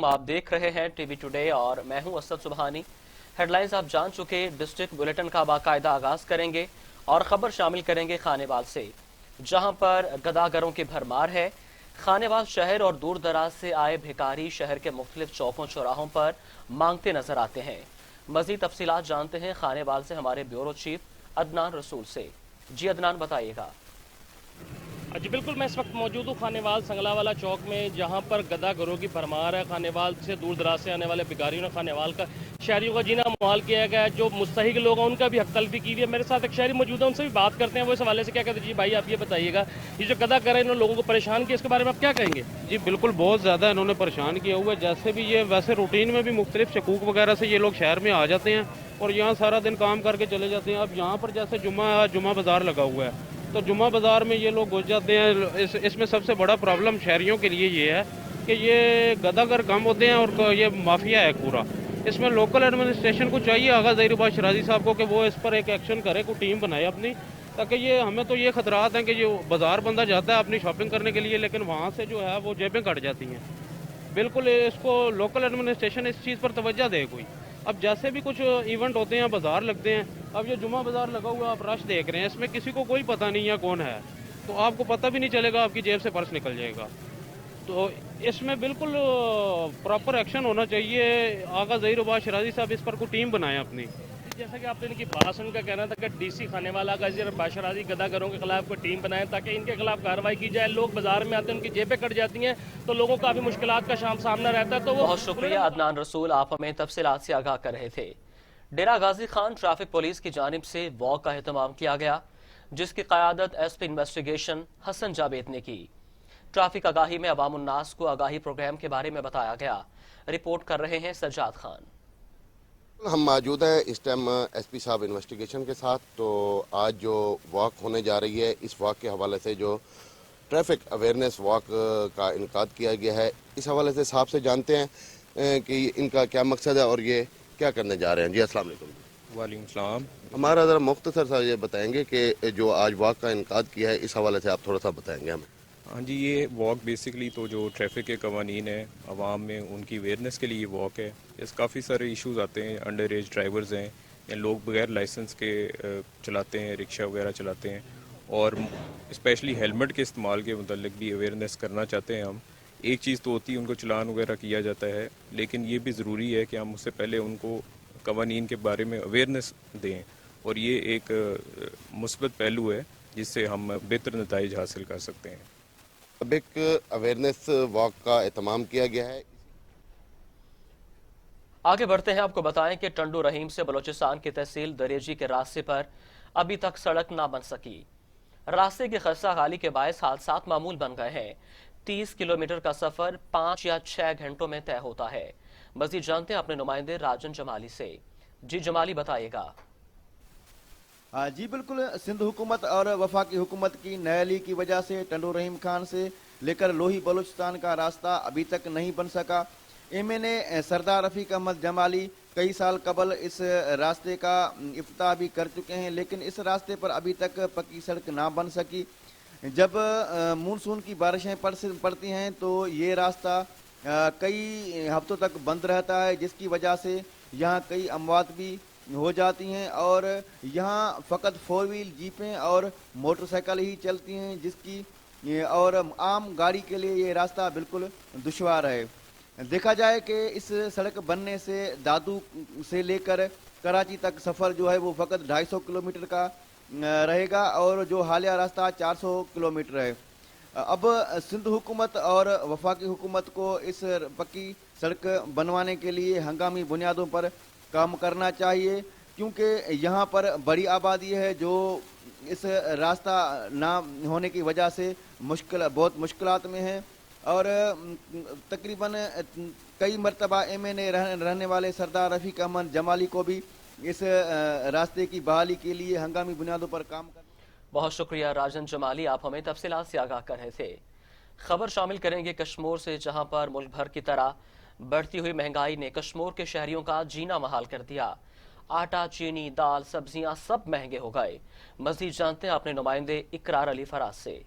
आप देख रहे हैं टीवी टुडे और मैं हूं असद सुबहानी। हेडलाइंस आप जान चुके, डिस्ट्रिक्ट बुलेटिन का बाकायदा आगाज करेंगे और खबर शामिल करेंगे खानेवाल से, जहां पर गदागरों की भरमार है। खानेवाल शहर और दूर दराज से आए भिखारी शहर के मुख्तलिफ चौकों चौराहों पर मांगते नजर आते हैं। मजीद तफसीलात जानते हैं खानेवाल से हमारे ब्यूरो चीफ अदनान रसूल से। जी अदनान, बताइएगा। जी बिल्कुल, मैं इस वक्त मौजूद हूँ खानेवाल संगलावाला चौक में, जहाँ पर गदागरों की भरमार है। खानेवाल से दूर दराज से आने वाले भिखारियों ने खानेवाल का शहरियों का जीना मुहाल किया गया है। जो मुस्तहिक लोग हैं उनका भी हक तलफी की हुई है। मेरे साथ एक शहरी मौजूद है, उनसे भी बात करते हैं। वो इस हवाले से क्या कहते हैं। जी भाई, आप ये बताइएगा, ये जो गदागर है इन्होंने लोगों को परेशान किया, इसके बारे में आप क्या कहेंगे। जी बिल्कुल, बहुत ज़्यादा इन्होंने परेशान किया हुआ है। जैसे भी ये वैसे रूटीन में भी मुख्तलिफ शकूक वगैरह से ये लोग शहर में आ जाते हैं और यहाँ सारा दिन काम करके चले जाते हैं। अब यहाँ पर जैसे जुम्मा बाज़ार लगा हुआ है, तो जुम्मा बाज़ार में ये लोग घुस जाते हैं। इसमें सबसे बड़ा प्रॉब्लम शहरियों के लिए ये है कि ये गदागर कम होते हैं और ये माफिया है पूरा। इसमें लोकल एडमिनिस्ट्रेशन को चाहिए, आगा ज़हीरुबाद शराजी साहब को, कि वो इस पर एक एक्शन करे, कोई टीम बनाए अपनी, ताकि ये हमें तो ये खतरात हैं कि जो बाज़ार बंदा जाता है अपनी शॉपिंग करने के लिए, लेकिन वहाँ से जो है वो जेबें कट जाती हैं। बिल्कुल इसको लोकल एडमिनिस्ट्रेशन इस चीज़ पर तवज्जो दे कोई। अब जैसे भी कुछ इवेंट होते हैं, बाज़ार लगते हैं, अब ये जुम्मा बाज़ार लगा हुआ आप रश देख रहे हैं, इसमें किसी को कोई पता नहीं है कौन है, तो आपको पता भी नहीं चलेगा, आपकी जेब से पर्स निकल जाएगा। तो इसमें बिल्कुल प्रॉपर एक्शन होना चाहिए। आगा ज़हीरुबाद शराजी साहब इस पर कोई टीम बनाएं अपनी। जैसा कि आपने इनकी बात सुन, का कहना था कि डीसी खानेवाला का बाशराजी गदागरों के खिलाफ कोई टीम बनाए ताकि इनके खिलाफ कार्रवाई की जाए। लोग बाजार में आते हैं, उनकी जेबें कट जाती हैं, तो लोगों का भी मुश्किलात का सामना रहता है। तो वो बहुत शुक्रिया अदनान रसूल, आप हमें तफसीलात से आगाह कर रहे थे। डेरा गाजी खान ट्रैफिक पुलिस की जानिब से वॉक का एहतमाम किया गया, जिसकी क़यादत एसपी इन्वेस्टिगेशन हसन जावेद ने की। ट्रैफिक आगाही में अवाम उन्नास को आगाही प्रोग्राम के बारे में बताया गया। रिपोर्ट कर रहे हैं सज्जाद खान। हम मौजूद हैं इस टाइम एसपी साहब इन्वेस्टिगेशन के साथ। तो आज जो वॉक होने जा रही है, इस वॉक के हवाले से जो ट्रैफिक अवेयरनेस वॉक का इनकाद किया गया है, इस हवाले से साहब से जानते हैं कि इनका क्या मकसद है और ये क्या करने जा रहे हैं। जी अस्सलाम वालेकुम। वालेकुम सलाम। हमारा ज़रा मुख्तसर सा ये बताएंगे कि जो आज वॉक का इनकाद किया है, इस हवाले से आप थोड़ा सा बताएंगे हमें। हाँ जी, ये वॉक बेसिकली तो जो ट्रैफिक के कवानीन है आवाम में, उनकी अवेयरनेस के लिए ये वॉक है। इस काफ़ी सारे इश्यूज आते हैं, अंडर एज ड्राइवर्स हैं या लोग बगैर लाइसेंस के चलाते हैं, रिक्शा वगैरह चलाते हैं, और स्पेशली हेलमेट के इस्तेमाल के मुतल्लिक भी अवेयरनेस करना चाहते हैं हम। एक चीज़ तो होती है उनको चलान वगैरह किया जाता है, लेकिन ये भी ज़रूरी है कि हम उससे पहले उनको कवानीन के बारे में अवेयरनेस दें, और ये एक मुस्बत पहलू है जिससे हम बेहतर नताइज हासिल कर सकते हैं। अब एक अवेयरनेस वॉक का एहतमाम किया गया है। आगे बढ़ते हैं, आपको बताएं कि टंडू रहीम से बलोचिस्तान की तहसील दरेजी के रास्ते पर अभी तक सड़क ना बन सकी। रास्ते की खस्ता हाली के बायस हादसात मामूल बन गए हैं। 30 किलोमीटर का सफर 5 या 6 घंटों में तय होता है। मजीद जानते हैं अपने नुमाइंदे राजन जमाली से। जी जमाली, बताइएगा। जी बिल्कुल, सिंध हुकूमत और वफाकी हुकूमत की नयली की वजह से टंडू रहीम खान से लेकर लोही बलूचिस्तान का रास्ता अभी तक नहीं बन सका। एमएनए सरदार रफीक अहमद जमाली कई साल कबल इस रास्ते का इफ्तिताह भी कर चुके हैं, लेकिन इस रास्ते पर अभी तक पक्की सड़क ना बन सकी। जब मानसून की बारिशें पड़ती हैं तो ये रास्ता कई हफ्तों तक बंद रहता है, जिसकी वजह से यहाँ कई अमवात भी हो जाती हैं और यहाँ फ़कत 4 व्हील जीपें और मोटरसाइकिल ही चलती हैं, जिसकी और आम गाड़ी के लिए ये रास्ता बिल्कुल दुश्वार है। देखा जाए कि इस सड़क बनने से दादू से लेकर कराची तक सफ़र जो है वो फ़कत 250 किलोमीटर का रहेगा और जो हालिया रास्ता 400 किलोमीटर है। अब सिंध हुकूमत और वफाकी हुकूमत को इस पक्की सड़क बनवाने के लिए हंगामी बुनियादों पर काम करना चाहिए, क्योंकि यहाँ पर बड़ी आबादी है जो इस रास्ता ना होने की वजह से बहुत मुश्किलात में है। और तकरीबन कई मरतबा एमएनए रहने वाले सरदार रफीक अहमद जमाली को भी इस रास्ते की बहाली के लिए हंगामी बुनियादों पर काम कर। बहुत शुक्रिया राजन जमाली, आप हमें तफसीलात से आगाह कर रहे थे। खबर शामिल करेंगे कश्मीर से, जहां पर मुल्क भर की तरह बढ़ती हुई महंगाई ने कश्मीर के शहरियों का जीना महाल कर दिया। आटा, चीनी, दाल, सब्जियां सब महंगे हो गए। मजीद जानते हैं अपने नुमाइंदे इकरार अली फराज से।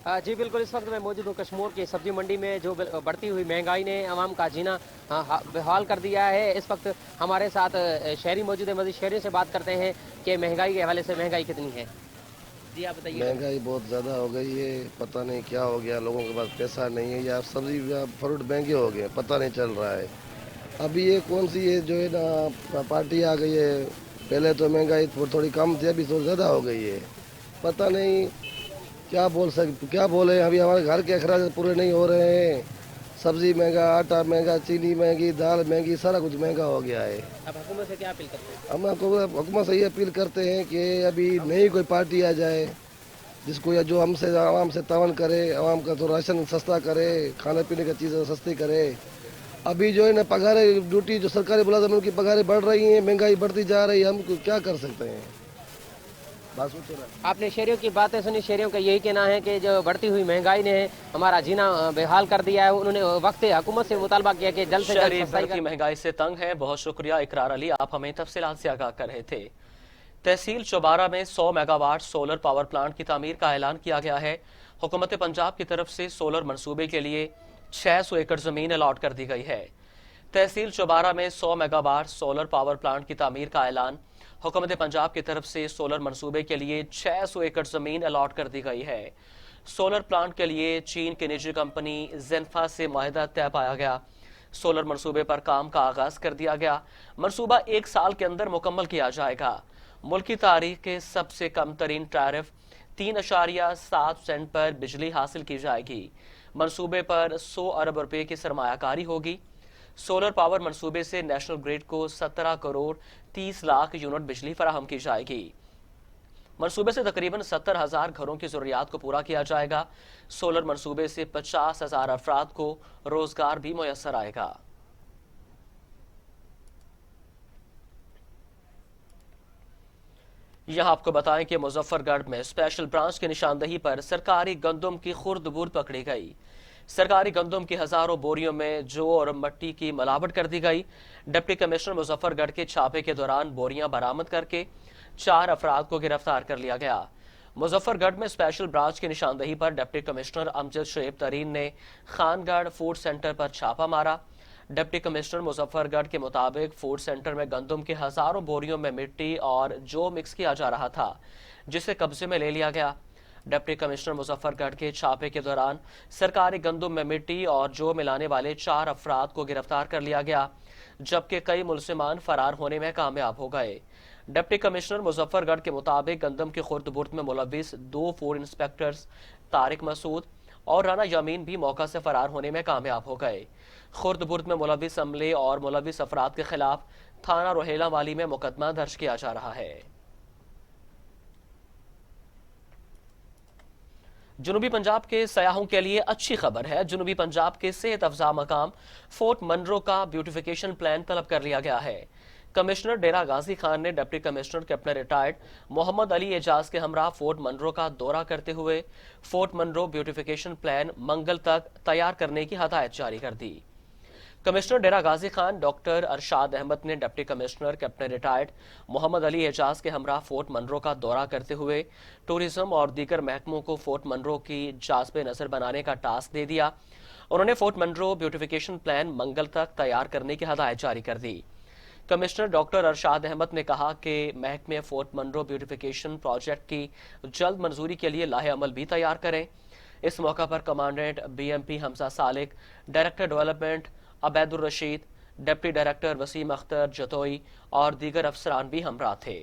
जी बिल्कुल, इस वक्त मैं मौजूद हूँ कश्मीर की सब्जी मंडी में। जो बढ़ती हुई महंगाई ने आवाम का जीना बेहाल कर दिया है। इस वक्त हमारे साथ शहरी मौजूद है, मज़ीद शहरियों से बात करते हैं कि महंगाई के हवाले से महंगाई कितनी है। जी आप बताइए। महंगाई बहुत ज़्यादा हो गई है, पता नहीं क्या हो गया, लोगों के पास पैसा नहीं है या सब्जी या फ्रूट महंगे हो गए, पता नहीं चल रहा है। अभी ये कौन सी ये जो है ना पार्टी आ गई है, पहले तो महंगाई थोड़ी कम थी, अभी थोड़ी ज़्यादा हो गई है। पता नहीं क्या बोले, अभी हमारे घर के अखराज पूरे नहीं हो रहे हैं। सब्जी महंगा, आटा महंगा, चीनी महंगी, दाल महंगी, सारा कुछ महंगा हो गया है। अब हुकूमत से क्या अपील करते हैं? हम हुकूमत से ये अपील करते हैं कि अभी नई कोई पार्टी आ जाए जिसको या जो हमसे आवाम से तावन करे, आवाम का तो राशन सस्ता करे, खाने पीने की चीज़ें सस्ती करे। अभी जो है ना पगारें ड्यूटी जो सरकारी मुलाजिम उनकी पगारें बढ़ रही हैं, महंगाई बढ़ती जा रही है, हम क्या कर सकते हैं। आपने शहरियों की बातें सुनी, शहरियों का यही कहना है कि जो बढ़ती हुई महंगाई ने हमारा जीना बेहाल कर दिया है। उन्होंने वक्त हुकूमत से मुतालबा किया कि जल्द से जल्द बढ़ती महंगाई से तंग है। बहुत शुक्रिया इकरार अली, आप हमें तफसीलात से आगाह कर रहे थे। तहसील चौबारा में 100 मेगावाट सोलर पावर प्लांट की तामीर का ऐलान किया गया है। हुकूमत पंजाब की तरफ से सोलर मंसूबे के लिए 600 एकड़ जमीन अलॉट कर दी गई है। तहसील चौबारा में 100 मेगावाट सोलर पावर प्लांट की तामीर का ऐलान हुकूमत पंजाब की तरफ से सोलर मंसूबे के लिए 600 एकड़ जमीन अलॉट कर दी गई है। सोलर प्लांट के लिए चीन की निजी कंपनी जेनफा से माहिदा तय पाया गया। सोलर मंसूबे पर काम का आगाज कर दिया गया। मंसूबा 1 साल के अंदर मुकम्मल किया जाएगा। मुल्क की तारीख के सबसे कम तरीन टैरिफ 3.7 सेंट पर बिजली हासिल की जाएगी। मंसूबे पर 100 अरब रुपए की सरमायाकारी होगी। सोलर पावर मंसूबे से नेशनल ग्रिड को 17 करोड़ 30 लाख यूनिट बिजली फराहम की जाएगी। मंसूबे से तकरीबन 70,000 घरों की जरूरियात को पूरा किया जाएगा। सोलर मंसूबे से 50,000 अफराद को रोजगार भी मुयस्सर आएगा। यहां आपको बताएं कि मुजफ्फरगढ़ में स्पेशल ब्रांच की निशानदही पर सरकारी गंदम की खुर्द बुर्द पकड़ी गई। सरकारी गंदम की हजारों बोरियों में जौ और मट्टी की मिलावट कर दी गई। डिप्टी कमिश्नर मुजफ्फरगढ़ के छापे के दौरान बोरियां बरामद करके 4 अफराद को गिरफ्तार कर लिया गया। मुजफ्फरगढ़ में स्पेशल ब्रांच की निशानदही पर डिप्टी कमिश्नर अमजद शुएब तरीन ने खानगढ़ फूड सेंटर पर छापा मारा। डिप्टी कमिश्नर मुजफ्फरगढ़ के मुताबिक फूड सेंटर में गंदम की हजारों बोरियों में मिट्टी और जौ मिक्स किया जा रहा था, जिसे कब्जे में ले लिया गया। डिप्टी कमिश्नर मुजफ्फरगढ़ के छापे के दौरान सरकारी गंदम में मिट्टी और जौ मिलाने वाले 4 अफराद को गिरफ्तार कर लिया गया, जबकि कई मुलजिमान फरार होने में कामयाब हो गए। डिप्टी कमिश्नर मुजफ्फरगढ़ के मुताबिक गंदम की खुर्द बुर्द में मुलविस 2 फूड इंस्पेक्टर्स तारिक मसूद और राना यमीन भी मौका से फरार होने में कामयाब हो गए। खुर्द बुर्द में मुलविस अमले और मुलविस अफराद के खिलाफ थाना रोहेला वाली में मुकदमा दर्ज किया जा रहा है। जनूबी पंजाब के सयाहों के लिए अच्छी खबर है। जनूबी पंजाब के सेहत अफजा मकाम फोर्ट मनरो का ब्यूटिफिकेशन प्लान तलब कर लिया गया है। कमिश्नर डेरा गाजी खान ने deputy commissioner captain retired Mohammad Ali Ejaz के हमरा फोर्ट मनरो का दौरा करते हुए फोर्ट मनरो ब्यूटिफिकेशन प्लान मंगल तक तैयार करने की हदायत जारी कर दी। कमिश्नर डेरा गाजी खान डॉक्टर अरशाद अहमद ने deputy commissioner captain retired Mohammad Ali Ejaz के हमरा फोर्ट मनरो का दौरा करते हुए टूरिज्म और दीगर महकमों को फोर्ट मनरो की जाज़बे नजर बनाने का टास्क दे दिया। उन्होंने फोर्ट मनरो ब्यूटिफिकेशन प्लान मंगल तक तैयार करने की हदायत जारी कर दी। कमिश्नर डॉक्टर अरशाद अहमद ने कहा कि महकमे फोर्ट मनरो ब्यूटिफिकेशन प्रोजेक्ट की जल्द मंजूरी के लिए लाहे अमल भी तैयार करें। इस मौका पर commandant BMP Hamza Salik, director development Abaidur Rashid, deputy director Waseem Akhtar Jatoi और दीगर अफसरान भी हमरा थे।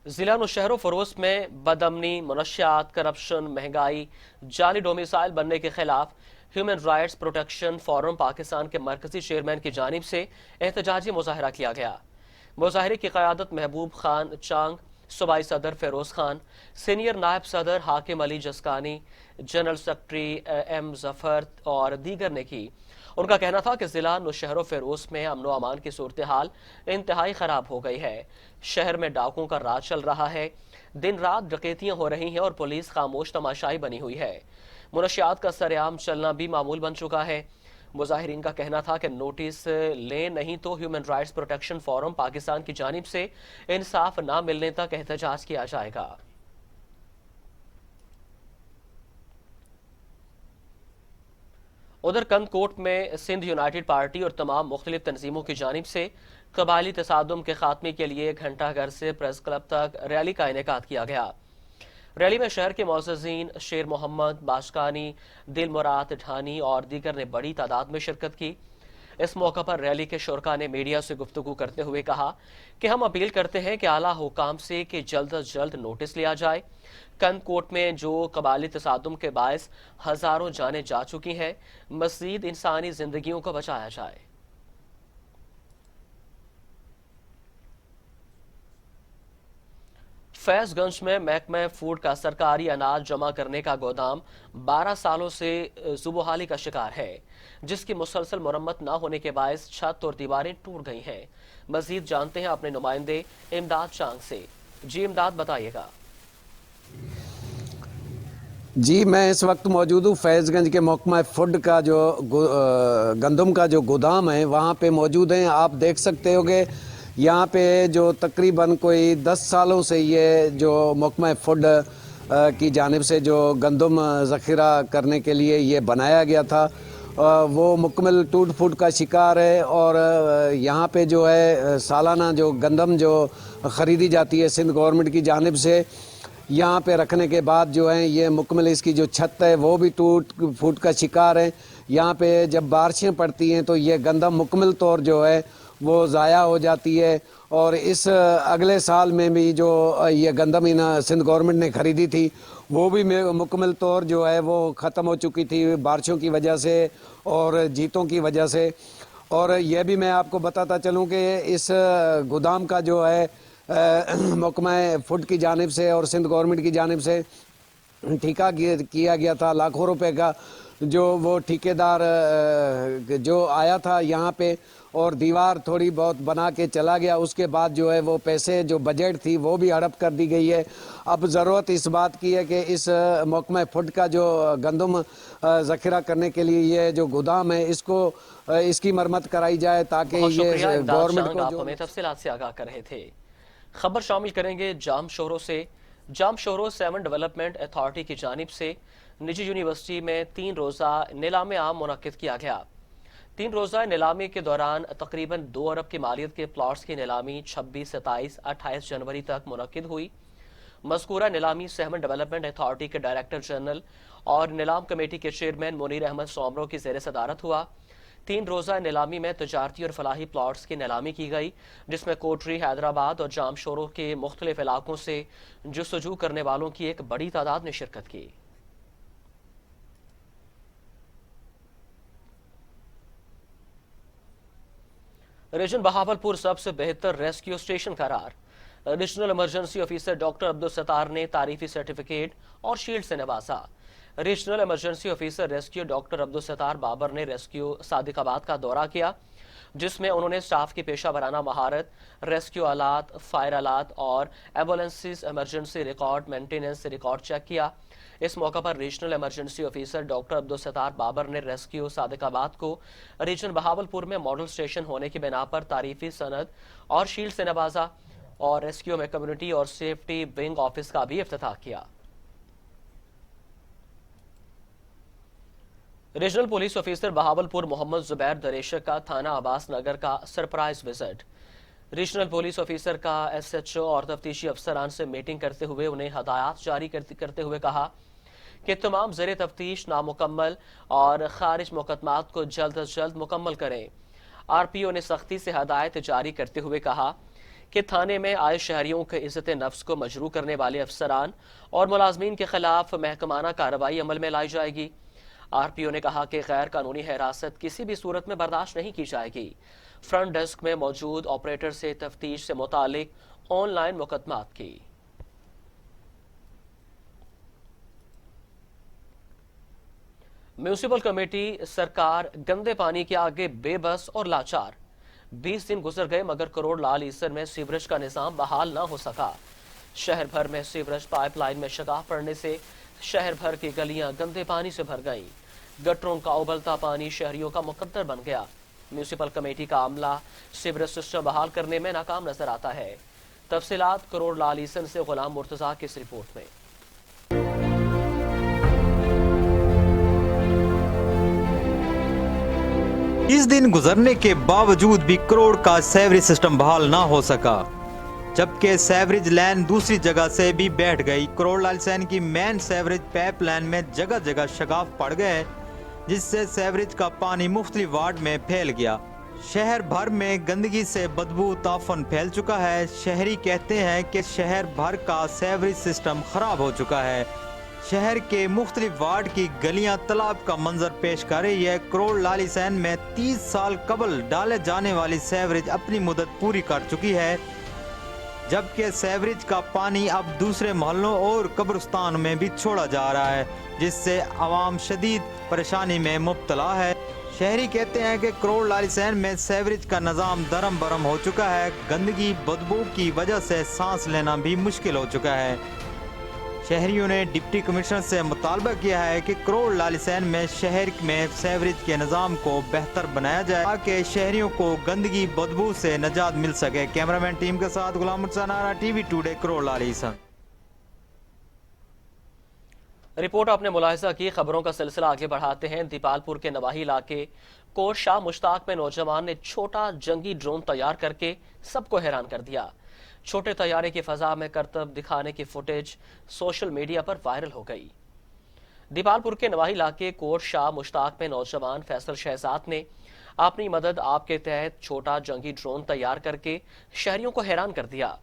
जिला नौशहर फरोज में बदअमनी, मनशियात, करप्शन, महंगाई, जाली डोमिसाइल बनने के खिलाफ human rights protection forum Pakistan के मरकजी चेयरमैन की जानिब से एहतजाजी मुजाहरा किया गया। मुजाहरे की क़यादत महबूब खान चांग, सूबाई सदर फेरोज खान, सीनियर नायब सदर Hakim Ali Jaskani, general secretary M Zafar और दीगर ने की। उनका कहना था कि जिला नौशहर फेरोज में अमन व अमान की सूरत हाल इंतहाई खराब हो गई है। शहर में डाकुओं का राज चल रहा है, दिन रात डकैतियां हो रही हैं और पुलिस खामोश तमाशाई बनी हुई है। मुनशियात का सरेआम चलना भी मामूल बन चुका है। मुजाहिरीन का कहना था कि नोटिस लें नहीं तो human rights protection forum Pakistan की जानिब से इंसाफ ना मिलने तक एहतजाज किया जाएगा। उधर कंदकोट में सिंध यूनाइटेड पार्टी और तमाम मुख्तलिफ तंजीमों की जानिब से कबायली तसादुम के खात्मे के लिए घंटाघर से प्रेस क्लब तक रैली का इनेकाद किया गया। रैली में शहर के मोअज़्ज़िज़ीन शेर मोहम्मद, बाशकानी, दिल मुराद ढानी और दीगर ने बड़ी तादाद में शिरकत की। इस मौका पर रैली के शुरका ने मीडिया से गुफ्तगू करते हुए कहा कि हम अपील करते हैं कि आला हुकाम से कि जल्द अज जल्द नोटिस लिया जाए। कंदकोट में जो कबायली तसादुम के बायस हजारों जानें जा चुकी हैं, मज़ीद इंसानी जिंदगियों को बचाया जाए। फैजगंज में महकमा फूड का सरकारी अनाज जमा करने का गोदाम 12 सालों से जुबोहाली का शिकार है, जिसकी मुसलसल मरम्मत न होने के बायस छत और दीवारें टूट गई हैं। मजीद जानते हैं अपने नुमाइंदे इमदाद चांग से। जी इमदाद, बताइएगा। जी, मैं इस वक्त मौजूद हूँ फैज़गंज के महकमा फूड का जो गंदम का जो गोदाम है वहाँ पे मौजूद हैं। आप देख सकते होगे यहाँ पे जो तकरीबन कोई 10 सालों से ये जो महकमा फूड की जानिब से जो गंदम ज़ख़ीरा करने के लिए ये बनाया गया था वो मुकम्मल टूट फूट का शिकार है। और यहाँ पे जो है सालाना जो गंदम जो ख़रीदी जाती है सिंध गवर्नमेंट की जानिब से, यहाँ पे रखने के बाद जो है ये मुकम्मल इसकी जो छत है वो भी टूट फूट का शिकार है। यहाँ पे जब बारिशें पड़ती हैं तो ये गंदम मुकम्मल तौर जो है वो ज़ाया हो जाती है। और इस अगले साल में भी जो ये गंदम इन सिंध गवर्नमेंट ने ख़रीदी थी वो भी मुकम्मल तौर जो है वो ख़त्म हो चुकी थी बारिशों की वजह से और जीतों की वजह से। और ये भी मैं आपको बताता चलूँ कि इस गोदाम का जो है महकमा फूड की जानिब से और सिंध गवर्नमेंट की जानिब से ठेका किया गया था लाखों रुपए का, जो वो ठेकेदार जो आया था यहाँ पे और दीवार थोड़ी बहुत बना के चला गया। उसके बाद जो है वो पैसे जो बजट थी वो भी हड़प कर दी गई है। अब ज़रूरत इस बात की है कि इस महकमा फूड का जो गंदम ज़ख़ीरा करने के लिए ये जो गोदाम है इसको इसकी मरम्मत कराई जाए ताकि ये गवर्नमेंट को हमें तफसीलात से आगाह कर रहे थे। खबर शामिल करेंगे जाम शोरों से। जाम शोरों 7 डेवलपमेंट अथॉरिटी की जानिब से निजी यूनिवर्सिटी में 3 रोज़ा नीलाम आम मुनक्किद किया गया। 3 रोज़ा नीलामी के दौरान तकरीबन 2 अरब की मालियत के प्लॉट्स की नीलामी 26, 27, 28 जनवरी तक मुनक्किद हुई। मज़कूरा नीलामी 7 डेवलपमेंट अथॉरिटी के डायरेक्टर जनरल और नीलाम कमेटी के चेयरमैन मुनीर अहमद सोमरो की ज़ेर सदारत हुआ। 3 रोज़ा नीलामी में तजारती और फलाही प्लॉट्स की नीलामी की गई, जिसमें कोटरी, हैदराबाद और जाम शोरों के मुख्तलिफ इलाकों से जुस्तजू करने वालों की एक बड़ी तादाद ने शिरकत की। रीजन बहावलपुर सबसे बेहतर रेस्क्यू स्टेशन करार। Regional emergency officer doctor Abdul Sattar ने तारीफी सर्टिफिकेट और शील्ड से नवाजा। Regional emergency officer rescue doctor Abdul Sattar Babar ने रेस्क्यू सादिकाबाद का दौरा किया, जिसमें उन्होंने स्टाफ की पेशा वराना महारत, रेस्क्यू आलात, फायर आलात और ambulances emergency record maintenance record check किया। इस मौका पर regional emergency officer doctor Abdul Sattar Babar ने रेस्क्यू सादिकाबाद को रीजन बहावलपुर में मॉडल स्टेशन होने की बिना पर तारीफी सनद और शील्ड से नवाजा और रेस्क्यू में कम्युनिटी और सेफ्टी विंग ऑफिस का भी इफ्तिताह किया। Regional police officer Bahawalpur Muhammad Zubair Dareshak का थाना अब्बास नगर का surprise visit. Regional police officer का SHO और तफ्तीशी अफसरान से मीटिंग करते हुए उन्हें हदायत जारी करते हुए कहा कि तमाम ज़ेरे तफ्तीश नामुकम्मल और खारिज मुकदमात को जल्द अज जल्द मुकम्मल करें। RPO ने सख्ती से हदायत जारी करते हुए कहा कि थाने में आए शहरियों के इज्जत नफ्स को मजरू करने वाले अफसरान और मुलाजमीन के खिलाफ महकमाना कार्रवाई अमल में लाई जाएगी। RPO ने कहा कि गैर कानूनी हिरासत किसी भी सूरत में बर्दाश्त नहीं की जाएगी। फ्रंट डेस्क में मौजूद ऑपरेटर से तफ्तीश से मुतालिक ऑनलाइन मुकदमात की। म्यूनिसिपल कमेटी सरकार गंदे पानी के आगे बेबस और लाचार। 20 दिन गुजर गए मगर करोड़ लाल ईसर में सीवरेज का निजाम बहाल न हो सका। शहर भर में सीवरेज पाइपलाइन में शिकाफ पड़ने से शहर भर की गलियां गंदे पानी से भर गईं। गटरों का उबलता पानी शहरियों का मुकद्दर बन गया। म्यूनिसिपल कमेटी का अमला सीवरेज सिस्टम बहाल करने में नाकाम नजर आता है। तफसीलात करोड़ लाल ईसन से गुलाम मुर्तजा की इस रिपोर्ट में। इस दिन गुजरने के बावजूद भी करोड़ का सेवरेज सिस्टम बहाल ना हो सका, जबकि सेवरेज लाइन दूसरी जगह से भी बैठ गई। करोड़ लाल ईसन की मेन सेवरेज पाइप लाइन में जगह जगह शगाफ पड़ गए, जिससे सेवरेज का पानी मुख्तलिफ वार्ड में फैल गया। शहर भर में गंदगी से बदबू ताफन फैल चुका है। शहरी कहते हैं कि शहर भर का सेवरेज सिस्टम खराब हो चुका है। शहर के मुख्तलिफ वार्ड की गलियां तालाब का मंजर पेश कर रही है। करोड़ लाल ईसन में 30 साल कबल डाले जाने वाली सेवरेज अपनी मुद्दत पूरी कर चुकी है, जबकि सेवरेज का पानी अब दूसरे मोहल्लों और कब्रिस्तान में भी छोड़ा जा रहा है, जिससे आवाम शदीद परेशानी में मुब्तला है। शहरी कहते हैं कि करोड़ लाल ईसन में सेवरेज का निज़ाम दरम बरम हो चुका है। गंदगी बदबू की वजह से सांस लेना भी मुश्किल हो चुका है। शहरियों ने डिप्टी कमिश्नर से मुतालबा किया है कि करोड़ लाल ईसन में शहर में सेवरेज के निज़ाम को बेहतर बनाया जाए, ताकि शहरियों को गंदगी बदबू से निजात मिल सके। कैमरामैन टीम के साथ गुलाम मुर्तज़ा, टीवी टुडे, करोड़ लाल ईसन। रिपोर्ट आपने मुलाहिजा की। खबरों का सिलसिला आगे बढ़ाते हैं। दीपालपुर के नवाही इलाके कोट शाह मुश्ताक में नौजवान ने छोटा जंगी ड्रोन तैयार करके सबको हैरान कर दिया। छोटे तैयारे की फजा में करतब दिखाने की फुटेज सोशल मीडिया पर वायरल हो गई। दीपालपुर के नवाही इलाके कोट शाह मुश्ताक में नौजवान फैसल शहजाद ने अपनी मदद आपके तहत छोटा जंगी ड्रोन तैयार करके शहरियों को हैरान कर दिया।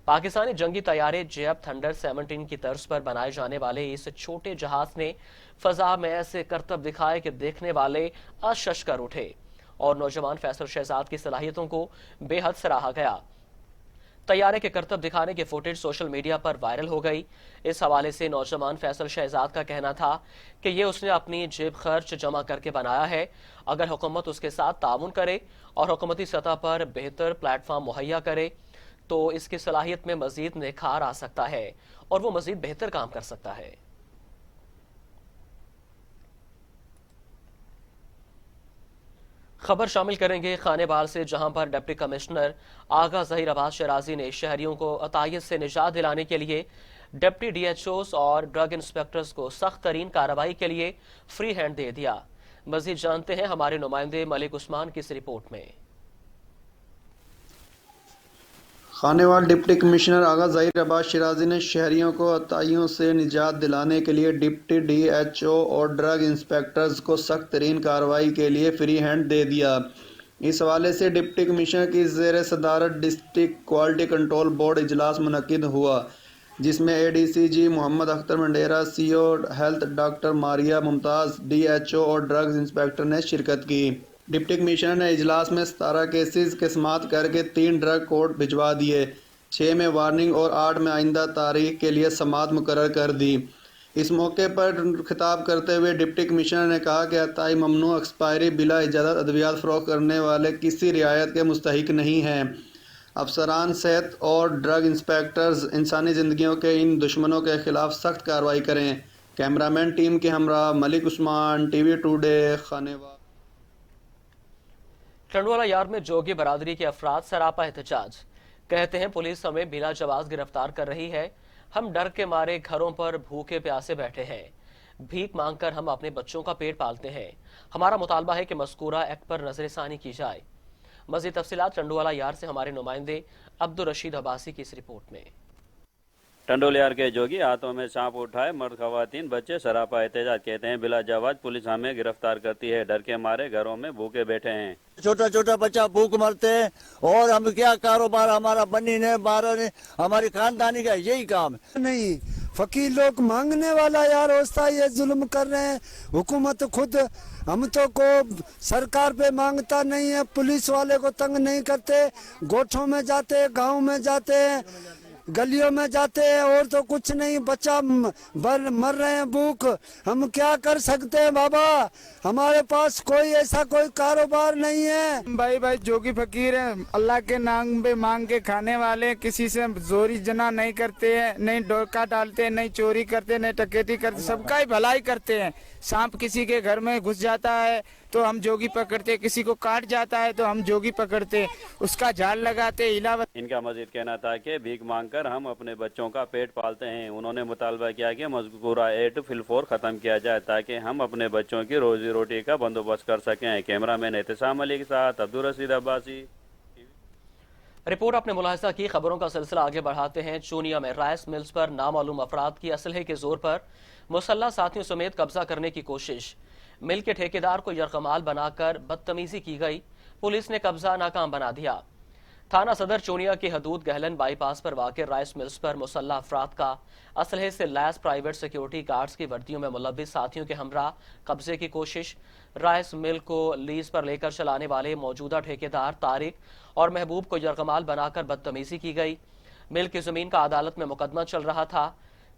पाकिस्तानी जंगी तैयारे जेब थंडर 17 की तर्ज पर बनाए जाने वाले इस छोटे जहाज ने फजा में ऐसे करतब दिखाए कि देखने वाले अशश कर उठे और नौजवान फैसल शहजाद की सलाहियतों को बेहद सराहा गया। तैयारे के करतब दिखाने की फुटेज सोशल मीडिया पर वायरल हो गई। इस हवाले से नौजवान फैसल शहजाद का कहना था कि ये उसने अपनी जेब खर्च जमा करके बनाया है। अगर हुकूमत उसके साथ ताउन करे और हुकूमती सतह पर बेहतर प्लेटफॉर्म मुहैया करे तो इसकी सलाहियत में मजीद निखार आ सकता है और वो मजीद बेहतर काम कर सकता है। खबर शामिल करेंगे खानेवाल से, जहां पर डिप्टी कमिश्नर आगा ज़हीर अब्बास शराजी ने शहरियों को अतायत से निजात दिलाने के लिए डिप्टी DHOs और ड्रग इंस्पेक्टर्स को सख्त तरीन कार्रवाई के लिए फ्री हैंड दे दिया। मजीद जानते हैं हमारे नुमाइंदे मलिक उस्मान की इस रिपोर्ट में। खानेवाल डिप्टी कमिश्नर आगा ज़हीर अब्बास शराजी ने शहरियों को अताइयों से निजात दिलाने के लिए डिप्टी DHO और ड्रग इंस्पेक्टर्स को सख्त तरीन कार्रवाई के लिए फ्री हैंड दे दिया। इस हवाले से डिप्टी कमिश्नर की ज़ेर सदारत डिस्ट्रिक्ट क्वालिटी कंट्रोल बोर्ड इजलास मुनक्किद हुआ, जिसमें ADCG Muhammad Akhtar Mandera, CO health doctor Maria Mumtaz, DHO और ड्रग्स इंस्पेक्टर ने शिरकत की। डिप्टी कमिश्नर ने इजलास में 17 केसेस की समाअत करके 3 ड्रग कोर्ट भिजवा दिए, 6 में वार्निंग और 8 में आइंदा तारीख के लिए समाअत मुकर्रर कर दी। इस मौके पर खिताब करते हुए डिप्टी कमिश्नर ने कहा कि अताई ममनू एक्सपायरी बिला इजाज़त अद्वियात फ़रोख्त करने वाले किसी रियायत के मुस्तहिक नहीं हैं। अफसरान सेहत और ड्रग इंस्पेक्टर्स इंसानी ज़िंदगियों के इन दुश्मनों के खिलाफ सख्त कार्रवाई करें। कैमरामैन टीम के हमरा Malik Usman, TV today, Khanewal. Tandwala yard में जोगी बरादरी के अफराद सरापा एहतजाज। कहते हैं पुलिस हमें बिला जवाब गिरफ्तार कर रही है, हम डर के मारे घरों पर भूखे प्यासे बैठे हैं, भीख मांगकर हम अपने बच्चों का पेट पालते हैं। हमारा मुतालबा है कि मज़कूरा एक्ट पर नजरसानी की जाए। मज़ीद तफसीलात टंडवाला यार्ड से हमारे नुमाइंदे अब्दुल रशीद अब्बासी की इस रिपोर्ट में। टंडोलियार के जोगी हाथों में सांप उठाए मर्द खवातीन बच्चे सरापा एहतजाज। कहते हैं बिला जवाब पुलिस हमें गिरफ्तार करती है, डर के मारे घरों में भूखे बैठे हैं। छोटा छोटा बच्चा भूख मरते हैं और हम क्या कारोबार हमारा बनी ने बारह ने हमारी खानदानी का यही काम है। नहीं फकीर लोग मांगने वाला यार होता ये जुल्म कर रहे हैं। हुकूमत खुद हम तो को सरकार पे मांगता नहीं है, पुलिस वाले को तंग नहीं करते, गोठों में जाते गांव में जाते हैं, गलियों में जाते हैं और तो कुछ नहीं, बच्चा मर रहे हैं भूख। हम क्या कर सकते हैं बाबा, हमारे पास कोई ऐसा कोई कारोबार नहीं है। भाई जोगी फकीर हैं, अल्लाह के नाम पे मांग के खाने वाले, किसी से जोरी जना नहीं करते हैं, नहीं डोका डालते हैं, नहीं चोरी करते, नहीं टकेती करते, सबका ही भलाई करते हैं। सांप किसी के घर में घुस जाता है तो हम जोगी पकड़ते, किसी को काट जाता है तो हम जोगी पकड़ते, उसका झाड़ लगाते, इलावा। इनका मजीद कहना था कि भीख मांगकर हम अपने बच्चों का पेट पालते हैं। उन्होंने मुतालबा किया कि मज़कूरा एक्ट फिलफौर ख़त्म किया जाए ताकि हम अपने बच्चों की रोजी रोटी का बंदोबस्त कर सकें। कैमरामैन एहतसाम अली के साथ अब्दुल रशीद अब्बासी। रिपोर्ट अपने मुलाहिजा की खबरों का सिलसिला आगे बढ़ाते हैं। चूनिया में राइस मिल्स पर नामालूम अफराद की असलहे के जोर पर मुसल्लह साथियों समेत कब्जा करने की कोशिश। मिल के ठेकेदार को यरगमाल बनाकर बदतमीजी की गई, पुलिस ने कब्जा नाकाम बना दिया। थाना सदर चूनिया की हदूद गहलन बाईपास पर वाक़ राइस मिल्स पर मुसल्लह अफराद का असलहे से लैस प्राइवेट सिक्योरिटी गार्ड्स की वर्दियों में मुलव्विस साथियों के हमरा कब्जे की कोशिश। राइस मिल को लीज पर लेकर चलाने वाले मौजूदा ठेकेदार तारिक और महबूब को यरगमाल बनाकर बदतमीजी की गई। मिल की जमीन का अदालत में मुकदमा चल रहा था।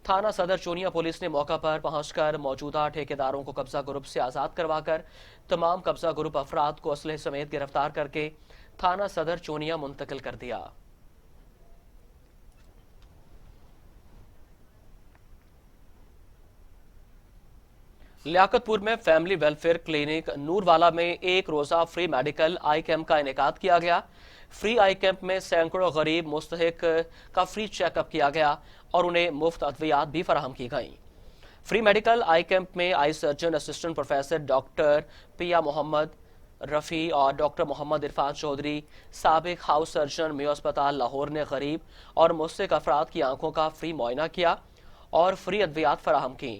थाना सदर चूनिया पुलिस ने मौका पर पहुंचकर मौजूदा ठेकेदारों को कब्जा ग्रुप से आज़ाद करवाकर तमाम कब्जा ग्रुप अफराद को असलहे समेत गिरफ्तार करके थाना सदर चूनिया मुंतकिल कर दिया। लियाकतपुर में फैमिली वेलफेयर क्लिनिक नूरवाला में एक रोजा फ्री मेडिकल आई कैंप का इनेकाद किया गया। फ्री आई कैंप में सैकड़ों गरीब मुस्तहिक का फ्री चेकअप किया गया और उन्हें मुफ्त अद्वियात भी फराहम की गई। फ्री मेडिकल आई कैंप में eye surgeon assistant professor doctor पिया मोहम्मद रफ़ी और डॉक्टर मोहम्मद इरफान चौधरी, साबिक हाउस सर्जन मेयो अस्पताल लाहौर ने गरीब और मुस्तहिक अफराद की आंखों का फ्री मुआयना किया और फ्री अद्वियात फराहम की।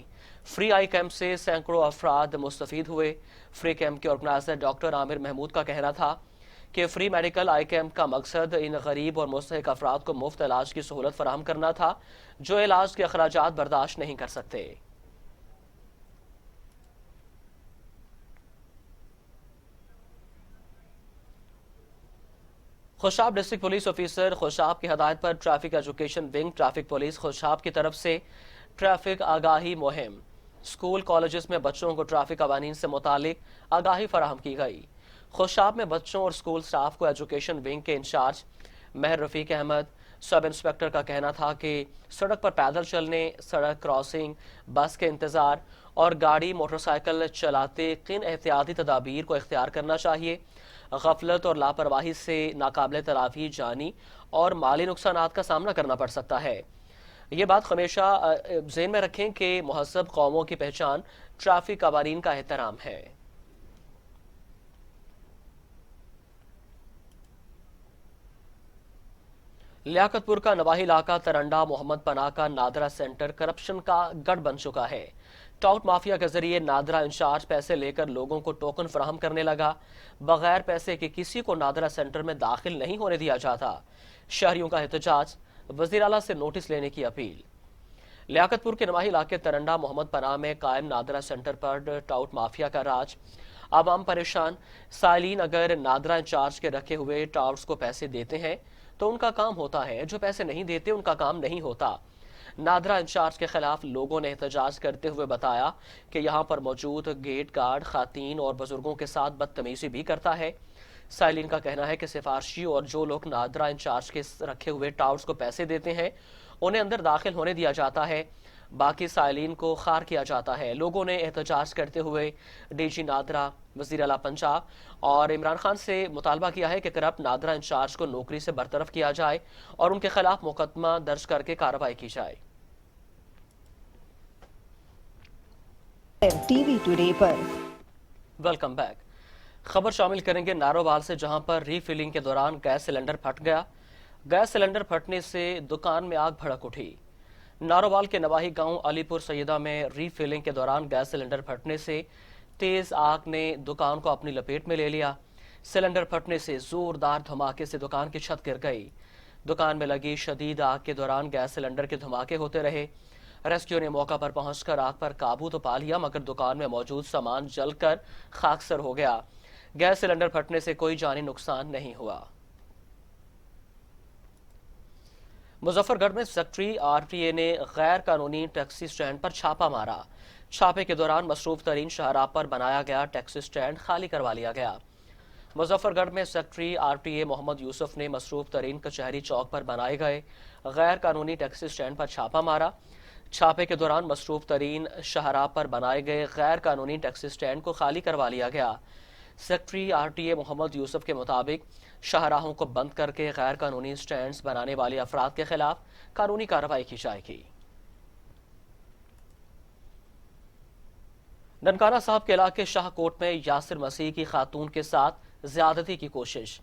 फ्री आई कैंप से सैकड़ों अफराद मुस्तफीद हुए। फ्री कैंप के ऑर्गेनाइजर डॉक्टर आमिर महमूद का कहना था कि फ्री मेडिकल आई कैंप का मकसद इन गरीब और मुस्तहिक अफराद को मुफ्त इलाज की सहूलत फराहम करना था जो इलाज के अखराजात बर्दाश्त नहीं कर सकते। Khushab district police officer Khushab की हदायत पर traffic education wing traffic police Khushab की तरफ से ट्रैफिक आगाही मुहिम, स्कूल कॉलेजेस में बच्चों को ट्रैफिक कवानीन से मुतालिक आगाही फराहम की गई। खुशाब में बच्चों और स्कूल स्टाफ को एजुकेशन विंग के इंचार्ज महर रफीक अहमद सब इंस्पेक्टर का कहना था कि सड़क पर पैदल चलने, सड़क क्रॉसिंग, बस के इंतजार और गाड़ी मोटरसाइकिल चलाते किन एहतियाती तदाबीर को इख्तियार करना चाहिए। गफलत और लापरवाही से नाकाबिले तलाफी जानी और माली नुकसानात का सामना करना पड़ सकता है। ये बात हमेशा ज़हन में रखें कि मुहज़्ज़ब कौमों की पहचान ट्रैफिक कवानीन का एहतराम है। लियाकतपुर का नवाही इलाका तरंडा मोहम्मद पनाह का नादरा सेंटर करप्शन का गढ़ बन चुका है। टाउट माफिया के जरिए नादरा इंचार्ज पैसे लेकर लोगों को टोकन फराहम करने लगा। बगैर पैसे के किसी को नादरा सेंटर में दाखिल नहीं होने दिया जाता। शहरियों का एहतजाज, वज़ीर आला से नोटिस लेने की अपील। लियाकतपुर के नवाही इलाके तरंडा मोहम्मद पनाह में कायम नादरा सेंटर पर टाउट माफिया का राज। आवाम परेशान। साइलिन अगर नादरा इंचार्ज के रखे हुए टाउट्स को पैसे देते हैं तो उनका काम होता है, जो पैसे नहीं देते उनका काम नहीं होता। नादरा इंचार्ज के खिलाफ लोगों ने एहतजाज करते हुए बताया कि यहाँ पर मौजूद गेट गार्ड खातीन और बुजुर्गों के साथ बदतमीजी भी करता है। साइलिन का कहना है कि सिफारशी और जो लोग नादरा इंचार्ज के रखे हुए टाउट्स को पैसे देते हैं उन्हें अंदर दाखिल होने दिया जाता है, बाकी साइलिन को खार किया जाता है। लोगों ने एहतजाज करते हुए डीजी नादरा, वज़ीर आला पंजाब और इमरान खान से मुतालबा किया है कि करप्ट नादरा इंचार्ज को नौकरी से बरतरफ किया जाए और उनके खिलाफ मुकदमा दर्ज करके कार्रवाई की जाए। टीवी टुडे पर वेलकम बैक। खबर शामिल करेंगे नारोवाल से, जहां पर रीफिलिंग के दौरान गैस सिलेंडर फट गया। गैस सिलेंडर फटने से दुकान में आग भड़क उठी। नारोवाल के नवाही गांव अलीपुर सैयदा में रीफिलिंग के दौरान गैस सिलेंडर फटने से तेज आग ने दुकान को अपनी लपेट में ले लिया। सिलेंडर फटने से जोरदार धमाके से दुकान की छत गिर गई। दुकान में लगी शदीद आग के दौरान गैस सिलेंडर के धमाके होते रहे। रेस्क्यू ने मौका पर पहुंचकर आग पर काबू तो पा लिया, मगर दुकान में मौजूद सामान जलकर खाकसर हो गया। गैस सिलेंडर फटने से कोई जानी नुकसान नहीं हुआ। मुजफ्फरगढ़ में सेक्रेटरी आरटीए ने गैर कानूनी टैक्सी स्टैंड पर छापा मारा। छापे के दौरान मसरूफ तरीन शाहराह पर बनाया गया टैक्सी स्टैंड खाली करवा लिया गया। मुजफ्फरगढ़ में सेक्रेटरी आरटीए मोहम्मद यूसुफ ने मसरूफ तरीन कचहरी चौक पर बनाए गए गैर कानूनी टैक्सी स्टैंड पर छापा मारा। छापे के दौरान मसरूफ तरीन शाहराह पर बनाए गए गैर कानूनी टैक्सी स्टैंड को खाली करवा लिया गया। सेक्रेटरी आरटीए मोहम्मद यूसुफ के मुताबिक शाहराहों को बंद करके गैर कानूनी स्टैंड्स बनाने वाले अफराद के खिलाफ कानूनी कार्रवाई की जाएगी। ननकाना साहब के इलाके शाहकोट में यासिर मसीह की खातून के साथ ज्यादती की कोशिश।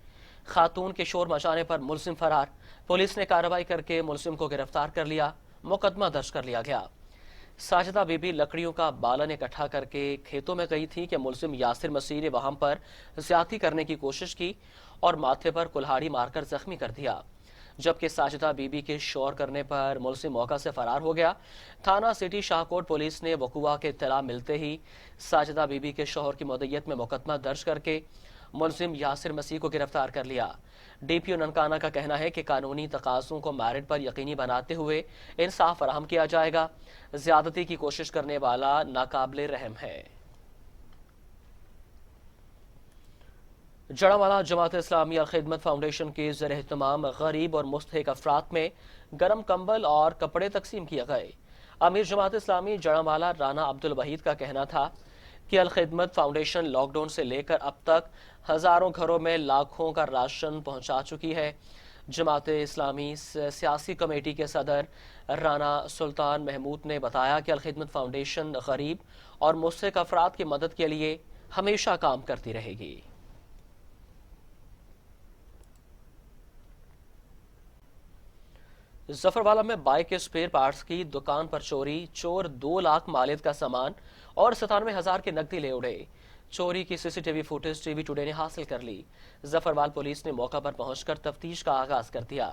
खातून के शोर मचाने पर मुलजिम फरार। पुलिस ने कार्रवाई करके मुलजिम को गिरफ्तार कर लिया। मुकदमा दर्ज कर लिया गया। साजिदा बीबी लकड़ियों का बालन इकट्ठा करके खेतों में गई थी कि मुलजिम यासिर मसीह ने वहां पर ज्यादती करने की कोशिश की और माथे पर कुल्हाड़ी मारकर जख्मी कर दिया। जबकि साजिदा बीबी के शोर करने पर मुलजिम मौका से फरार हो गया। थाना सिटी शाहकोट पुलिस ने वकुआ के इत्तला मिलते ही साजिदा बीबी के शोहर की मदय्यत में मुकदमा दर्ज करके मुलजिम यासिर मसीह को गिरफ्तार कर लिया। डीपीओ ननकाना का कहना है कि कानूनी तकाज़ों को मेरिट पर यकीनी बनाते हुए इंसाफ फराहम किया जाएगा। ज्यादती की कोशिश करने वाला नाकाबिले रहम है। जड़ावाला जमात इस्लामी अल खिदमत फाउंडेशन के ज़र एहतमाम गरीब और मुस्तहिक अफराद में गर्म कंबल और कपड़े तकसीम किए गए। अमीर जमात इस्लामी जड़ावाला राना अब्दुल वहीद का कहना था कि अल खिदमत फाउंडेशन लॉकडाउन से लेकर अब तक हजारों घरों में लाखों का राशन पहुंचा चुकी है। जमात इस्लामी सियासी कमेटी के सदर राना सुल्तान महमूद ने बताया कि अल खिदमत फाउंडेशन गरीब और मुस्तहिक अफराद की मदद के लिए हमेशा काम करती रहेगी। जफरवाला में बाइक के स्पेयर पार्ट्स की दुकान पर चोरी। चोर 2 लाख मालियत का सामान और 97,000 की नकदी ले उड़े। चोरी की सीसीटीवी फुटेज टीवी टुडे ने हासिल कर ली। जफरवाल पुलिस ने मौका पर पहुंचकर तफ्तीश का आगाज कर दिया।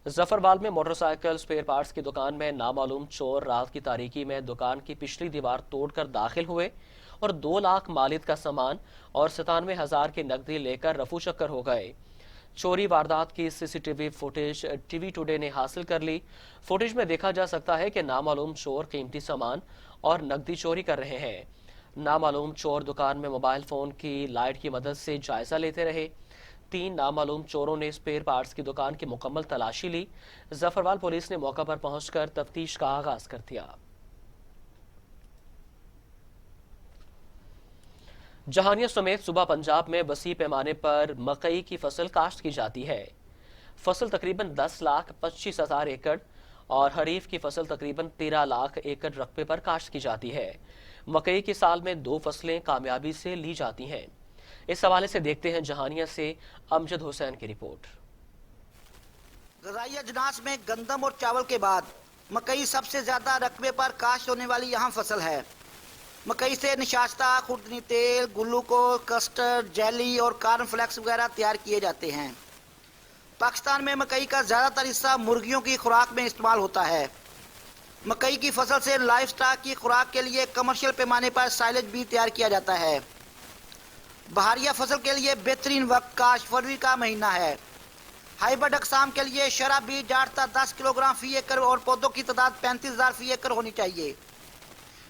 जफरवाल में मोटरसाइकिल स्पेयर पार्ट्स की दुकान में नामालूम चोर रात की तारीकी में दुकान की पिछली दीवार तोड़कर दाखिल हुए और 2 लाख मालियत का सामान और 97,000 की नकदी लेकर रफू चक्कर हो गए। चोरी वारदात की सीसीटीवी फुटेज टीवी टुडे ने हासिल कर ली। फुटेज में देखा जा सकता है कि नामालूम चोर कीमती सामान और नकदी चोरी कर रहे हैं। नामालूम चोर दुकान में मोबाइल फोन की लाइट की मदद से जायजा लेते रहे। 3 नामालूम चोरों ने स्पेयर पार्ट्स की दुकान की मुकम्मल तलाशी ली। जफरवाल पुलिस ने मौका पर पहुंचकर तफ्तीश का आगाज कर दिया। जहानिया समेत सूबा पंजाब में वसी पैमाने पर मकई की फसल काश्त की जाती है। फसल तकरीबन 10,25,000 एकड़ और खरीफ की फसल तकरीबन 13 लाख एकड़ रकबे पर काश्त की जाती है। मकई की साल में 2 फसलें कामयाबी से ली जाती हैं। इस हवाले से देखते हैं जहानिया से अमजद हुसैन की रिपोर्ट। ग़ज़ाई अजनास में गंदम और चावल के बाद मकई सबसे ज्यादा रकबे पर काश्त होने वाली यहाँ फसल है। मकई से निशास्ता, खुर्दनी तेल, ग्लूकोज, कस्टर्ड, जेली और कॉर्नफ्लेक्स वगैरह तैयार किए जाते हैं। पाकिस्तान में मकई का ज़्यादातर हिस्सा मुर्गियों की खुराक में इस्तेमाल होता है। मकई की फसल से लाइफ स्टॉक की खुराक के लिए कमर्शियल पैमाने पर साइलेज भी तैयार किया जाता है। बहारिया फसल के लिए बेहतरीन वक्त काश फरवरी का महीना है। हाइब्रिड अकसाम के लिए शराब बीज जाड़ता 10 किलोग्राम फी एकड़ और पौधों की तादाद 35,000 फी एकड़ होनी चाहिए।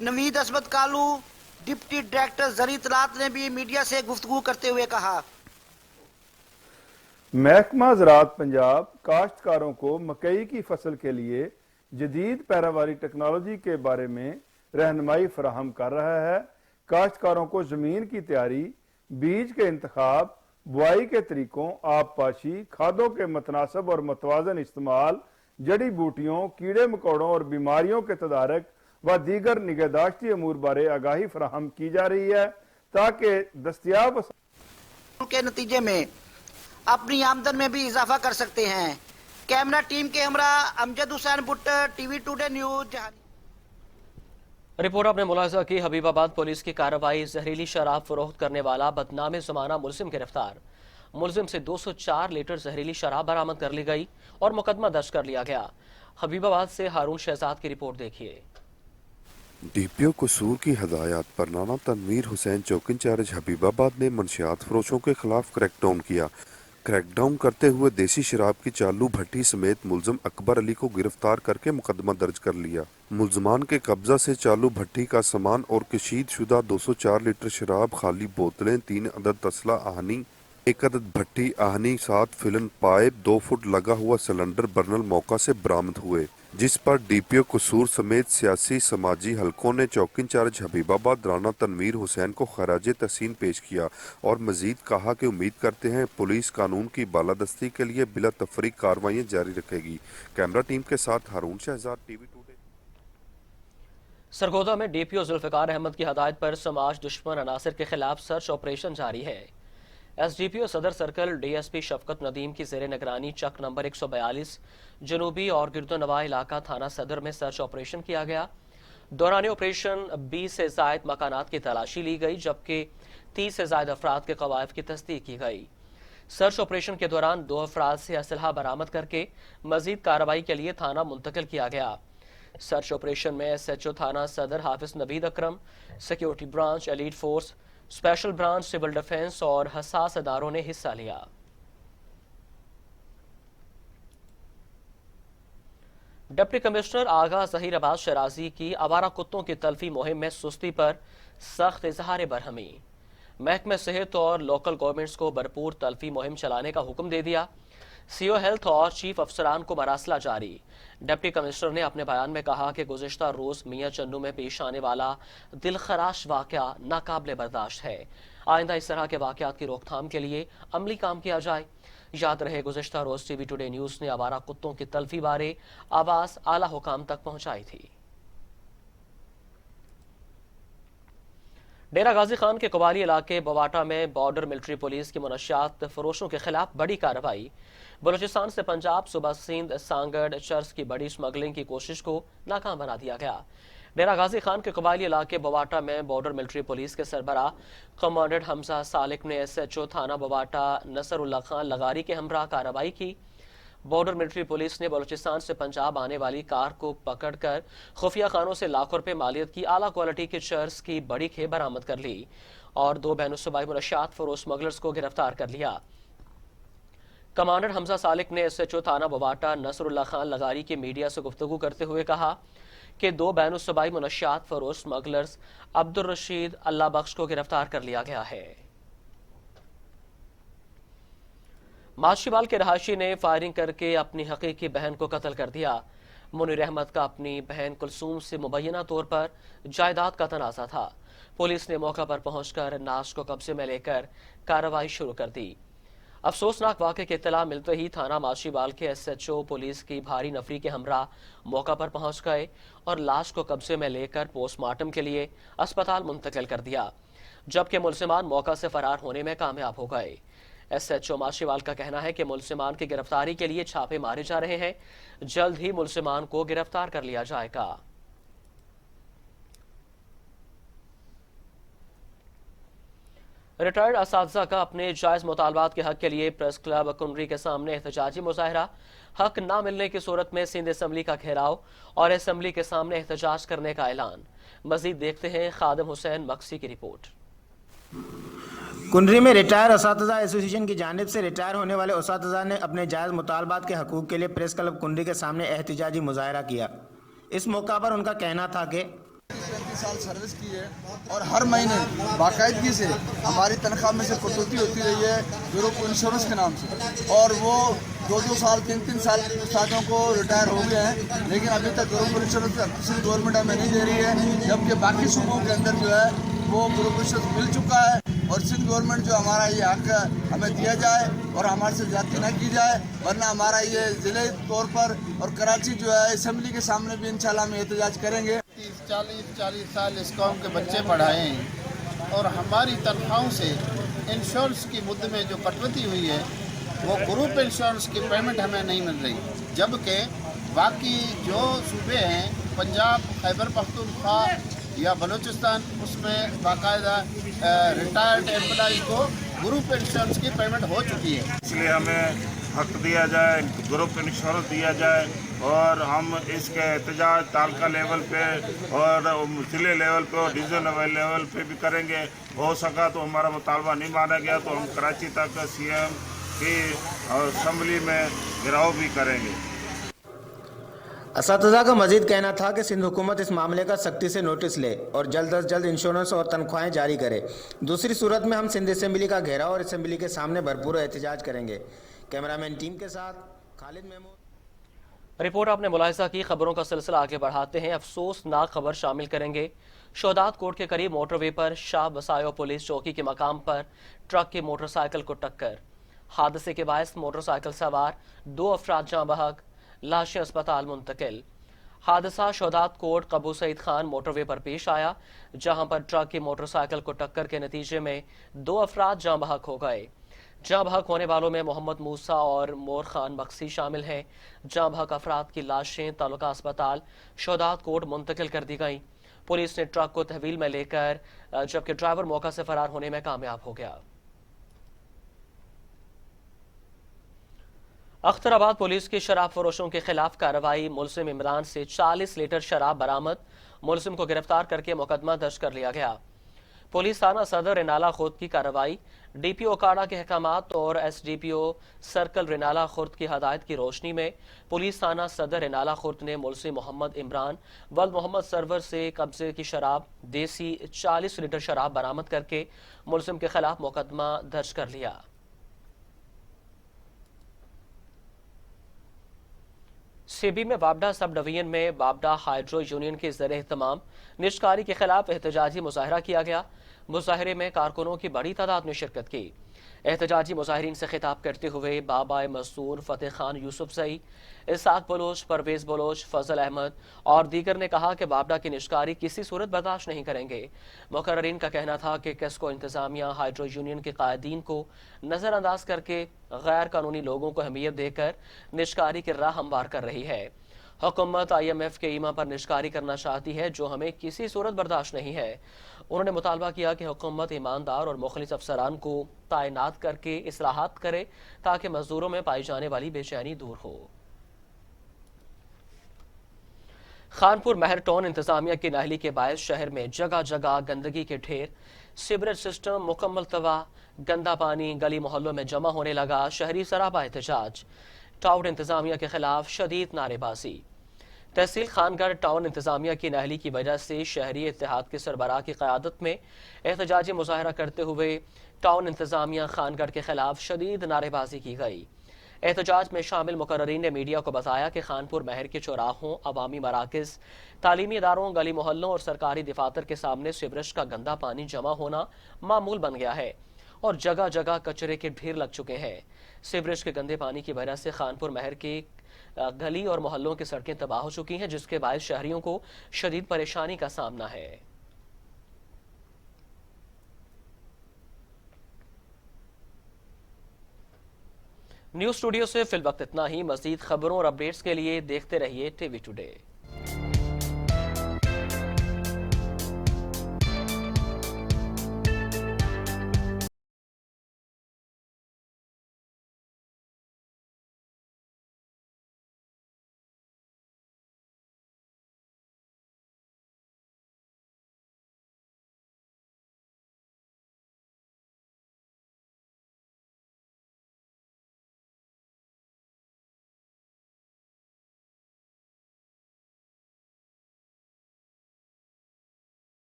नवीद असमत कालू डिप्टी डायरेक्टर ज़री इत्तलात ने भी मीडिया से गुफ्तगू करते हुए कहा, महकमा ज़राअत पंजाब काश्तकारों को मकई की फसल के लिए जदीद पैरावारी टेक्नोलॉजी के बारे में रहनुमाई फराहम कर रहा है। काश्तकारों को ज़मीन की तैयारी, बीज के इंतखाब, बुआई के तरीकों, आब पाशी, खादों के मतनासब और मतवाजन इस्तेमाल, जड़ी बूटियों, कीड़े मकोड़ों और बीमारियों के तदारक व दीगर निगहदाश्ती अमूर बारे आगाही फराहम की जा रही है ताकि दस्तयाब के नतीजे में अपनी आमदन में भी इजाफा कर सकते हैं। कैमरा टीम के हमरा Amjad Hussain Butt, TV today news. Report आपने मुलाहिजा की। हबीबाबाद पुलिस की कार्रवाई। जहरीली शराब फरोख्त करने वाला बदनामे ज़माना मुलजिम गिरफ्तार। मुलजिम से 204 लीटर जहरीली शराब बरामद कर ली गई और मुकदमा दर्ज कर लिया गया। हबीबाबाद से हारून शहजाद की रिपोर्ट देखिए। डीपीओ कसूर की हदायत पर नाना तनवीर हुसैन चौक इंचार्ज हबीबाबाद ने मंशियात फरोशों के खिलाफ क्रैकडाउन किया। क्रैकडाउन करते हुए देसी शराब की चालू भट्टी समेत मुलजम अकबर अली को गिरफ्तार करके मुकदमा दर्ज कर लिया। मुलजमान के कब्जा से चालू भट्टी का सामान और कशीद शुदा 204 लीटर शराब, खाली बोतलें, 3 अदद तसला आहनी, 1 अदद भट्टी आहनी, 7 फिलन पाइप, 2 फुट लगा हुआ सिलेंडर बर्नल मौका से बरामद हुए, जिस पर डीपीओ कसूर समेत सियासी समाजी हलकों ने चौकी इंचार्ज हबीबाबाद राना तनवीर हुसैन को खराजे तहसीन पेश किया और मजीद कहा कि उम्मीद करते हैं पुलिस कानून की बालादस्ती के लिए बिला तफरीक कार्रवाइयां जारी रखेगी। कैमरा टीम के साथ हारून शहजाद, टीवी टुडे। सरगोदा में डीपीओ जुल्फिकार अहमद की हदायत पर समाज दुश्मन अनासर के खिलाफ सर्च ऑपरेशन जारी है। एसडीपीओ सदर सर्कल डीएसपी शफकत नदीम की जेर निगरानी चक नंबर 142 जनूबी और गिरदोनवा इलाका थाना सदर में सर्च ऑपरेशन किया गया। दौरान ऑपरेशन 20 से जायद मकानात की तलाशी ली गई, जबकि 30 से जायद अफराद के कवायद की तस्दीक की गई। सर्च ऑपरेशन के दौरान 2 अफराद से असलहा बरामद करके मजीद कार्रवाई के लिए थाना मुंतकिल किया गया। सर्च ऑपरेशन में SHO थाना सदर Hafiz Naveed Akram, security branch, elite force, special branch, civil defence और हसास इदारों ने हिस्सा लिया। डिप्टी कमिश्नर आगा जहीर अब्बास शराजी की आवारा कुत्तों की तल्फी मुहिम में सुस्ती पर सख्त इजहार बरहमी। महकमे सेहत और लोकल गवर्नमेंट्स को भरपूर तल्फी मुहिम चलाने का हुक्म दे दिया। सीओ हेल्थ और चीफ अफसरान को मरासला जारी। डिप्टी कमिश्नर ने अपने बयान में कहा कि गुज़िश्ता रोज मियां चन्नू में पेश आने वाला दिलखराश वाक़या नाकाबिले बर्दाश्त है। आइंदा इस तरह के वाक़यात की रोकथाम के लिए अमली काम किया जाए। याद रहे, गुज़िश्ता रोज टीवी टुडे न्यूज़ ने आवारा कुत्तों की तल्फी बारे आवाज़ आला हुकाम तक पहुंचाई थी। डेरा गाजी खान के कबाली इलाके बवाटा में बॉर्डर मिलिट्री पुलिस की मुनशियात फरोशों के खिलाफ बड़ी कार्रवाई। बलूचिस्तान से पंजाब सूबा सिंध सांगड़ चर्च की बड़ी स्मगलिंग की कोशिश को नाकाम बना दिया गया। डेरा गाजी खान के कबायली इलाके बवाटा में बॉर्डर मिलिट्री पुलिस के सरबराह कमांडेंट हमजा सालिक ने SHO थाना बवाटा नसरुल्लाह खान लगारी के हमरा कार्रवाई की। बॉर्डर मिलिट्री पुलिस ने बलूचिस्तान से पंजाब आने वाली कार को पकड़कर खुफिया खानों से लाखों रुपए मालियत की आला क्वालिटी के चर्स की बड़ी खेप बरामद कर ली और 2 बैनुसूबाई मुनशियात फरोश स्मगलर्स को गिरफ्तार कर लिया। कमांडर हमजा सालिक ने SHO थाना बवाटा नसरुल्लाह खान लगारी की मीडिया से गुफ्तगू करते हुए कहा कि 2 बैनुसूबाई मुनशियात फरोश स्मगलर्स अब्दुल रशीद अल्लाह बख्श को गिरफ्तार कर लिया गया है। माशीवाल के रहायशी ने फायरिंग करके अपनी हकीकी बहन को कत्ल कर दिया। मुनीर अहमद का अपनी बहन कुलसूम से मुबैना तौर पर जायदाद का तनाज़ा था। पुलिस ने मौका पर पहुंचकर नाश को कब्जे में लेकर कार्रवाई शुरू कर दी। अफसोसनाक वाक़े की इत्तला मिलते ही थाना माशीवाल के SHO पुलिस की भारी नफरी के हमरा मौका पर पहुंच गए और लाश को कब्जे में लेकर पोस्टमार्टम के लिए अस्पताल मुंतकिल कर दिया, जबकि मुलजिमान मौका से फरार होने में कामयाब हो गए। SHO माशीवाल का कहना है कि मुलजिमान की गिरफ्तारी के लिए छापे मारे जा रहे हैं। जल्द ही मुलजिमान को गिरफ्तार कर लिया जाएगा। रिटायर्ड असातिज़ा का अपने जायज मुतालबात के हक के लिए प्रेस क्लब कुनरी के सामने एहतजाजी मुजाहरा। हक न मिलने की सूरत में सिंध असम्बली का घेराव और असम्बली के सामने एहतजाज करने का ऐलान। मजीद देखते हैं खादिम हुसैन मक्सी की रिपोर्ट। कुनरी में रिटायर असातिज़ा एसोसिएशन की जानिब से रिटायर होने वाले असातिज़ा ने अपने जायज़ मुतालबात के हकूक़ के लिए प्रेस क्लब कुनरी के सामने एहतजाजी मुजाहरा किया। इस मौका पर उनका कहना था कि 35 साल सर्विस की है और हर महीने बाकायदगी से हमारी तनख्वाह में से कटौती होती रही है ग्रुप इंश्योरेंस के नाम से, और वो 2-2 साल 3-3 साल साथियों को रिटायर हो गए हैं, लेकिन अभी तक ग्रुप इंश्योरेंस किसी गवर्नमेंट हमें नहीं दे रही है, जबकि बाकी सूबों के अंदर जो है वो ग्रुप इंश्योरेंस मिल चुका है। और सिंध गवर्नमेंट जो हमारा ये हक हमें दिया जाए और हमारे से ज्यादती न की जाए, वरना हमारा ये ज़िले तौर पर और कराची जो है असम्बली के सामने भी इंशाल्लाह हम एहतजाज करेंगे। 30-40 साल इस कौम के बच्चे पढ़ाए हैं और हमारी तनख्वाहों से इंश्योरेंस की मुद्दे में जो कटौती हुई है वो ग्रुप इंश्योरेंस की पेमेंट हमें नहीं मिल रही, जबकि बाकी जो सूबे हैं पंजाब, खैबर पख्तूनख्वा या बलूचिस्तान, उसमें बाकायदा रिटायर्ड एम्प्लॉइज को ग्रुप इंश्योरेंस की पेमेंट हो चुकी है। इसलिए हमें हक दिया जाए, ग्रुप इंश्योरेंस दिया जाए और हम इसके एहतजाज तालका लेवल पे और ज़िले लेवल पे और डिवीजन लेवल पे भी करेंगे। हो सका तो हमारा मुतालबा नहीं माना गया तो हम कराची तक CM कि असम्बली में घेराव भी करेंगे। असतज़ा का मजीद कहना था कि सिंध हुकूमत इस मामले का सख्ती से नोटिस ले और जल्द अज जल्द इंश्योरेंस और तनख्वाहें जारी करे। दूसरी सूरत में हम सिंध असेंबली का घेराव और असेंबली के सामने भरपूर एहतजाज करेंगे। कैमरामैन टीम के साथ खालिद महमूद। रिपोर्ट आपने मुलाहिजा की। खबरों का सिलसिला आगे बढ़ाते हैं। अफसोसनाक खबर शामिल करेंगे। शोहदात कोर्ट के करीब मोटरवे पर शाह बसायो पुलिस चौकी के मकाम पर ट्रक की मोटरसाइकिल को टक्कर। हादसे के बायस मोटरसाइकिल सवार 2 अफराद जाँ बहक, लाशें अस्पताल मुंतकिल। हादसा शोहदात कोट कबू सईद खान मोटरवे पर पेश आया, जहां पर ट्रक की मोटरसाइकिल को टक्कर के नतीजे में 2 अफराद जाँ बहक हो गए। जाँ बहक होने वालों में मोहम्मद मूसा और मोर खान बख्शी शामिल हैं। जाँ बहक अफराद की लाशें तालुका अस्पताल शोहदात कोट मुंतकिल कर दी गईं। पुलिस ने ट्रक को तहवील में लेकर, जबकि ड्राइवर मौका से फरार होने में कामयाब हो गया। अख्तराबाद पुलिस की शराब फरोशों के खिलाफ कार्रवाई। मुलजिम इमरान से 40 लीटर शराब बरामद। मुलजिम को गिरफ्तार करके मुकदमा दर्ज कर लिया गया। पुलिस थाना सदर रेनाला खुर्द की कार्रवाई। डीपीओ काड़ा के अहकामात और एसडीपीओ सर्कल रेनाला खुर्द की हदायत की रोशनी में पुलिस थाना सदर रेनाला खुर्द ने मुलजिम मोहम्मद इमरान वल्द मोहम्मद सरवर से कब्जे की शराब देसी 40 लीटर शराब बरामद करके मुलजिम के खिलाफ मुकदमा दर्ज कर लिया। सीबी में बाबडा सब डिवीजन में बाबडा हाइड्रो यूनियन के ज़रिए एहतमाम निष्कारी के खिलाफ एहतजाजी मुजाहरा किया गया। मुजाहरे में कारकुनों की बड़ी तादाद ने शिरकत की। एहतजाजी मुजाहिरीन से खिताब करते हुए बाबा मसूर, फतेह खान यूसुफजई, इसाक बलोच, परवेज बलोच, फजल अहमद और दीगर ने कहा कि बाबडा की निष्कारी किसी सूरत बर्दाश्त नहीं करेंगे। मुकर्ररीन का कहना था कि किसको इंतजामिया हाइड्रो यूनियन के कायदीन को नजरअंदाज करके गैर कानूनी लोगों को अहमियत देकर निष्कारी की राह हमवार कर रही है। हुकूमत IMF के ईमा पर निष्कारी करना चाहती है, जो हमें किसी सूरत बर्दाश्त नहीं है। उन्होंने मुतालबा किया कि हुकूमत ईमानदार और मुखलिस अफसरान को तैनात करके इस्लाहात करे ताकि मजदूरों में पाई जाने वाली बेचैनी दूर हो। खानपुर महर टाउन इंतजामिया की नाहली के बायस शहर में जगह जगह गंदगी के ढेर, सीवरेज सिस्टम मुकम्मल तबाह, गंदा पानी गली मोहल्लों में जमा होने लगा। शहरी सराबा एहतजाज। टाउन इंतजामिया के खिलाफ शदीद नारेबाजी। तहसील खानगढ़ टाउन इंतजामिया की नाहली की वजह से शहरी इत्तेहाद के सरबराह की क़यादत में एहतजाजी मुजाहरा करते हुए टाउन इंतजामिया खानगढ़ के खिलाफ शदीद नारेबाजी की गई। एहतजाज में शामिल मुकर्ररीन ने मीडिया को बताया कि खानपुर महर के चौराहों, अवामी मराकज़, तालीमी इदारों, गली मोहल्लों और सरकारी दफातर के सामने सीवरेज का गंदा पानी जमा होना मामूल बन गया है और जगह जगह कचरे के ढेर लग चुके हैं। सीवरेज के गंदे पानी की वजह से खानपुर महर की गली और मोहल्लों की सड़कें तबाह हो चुकी हैं, जिसके बायस शहरियों को शदीद परेशानी का सामना है। न्यूज़ स्टूडियो से फिल वक्त इतना ही। मज़ीद खबरों और अपडेट्स के लिए देखते रहिए TV टुडे।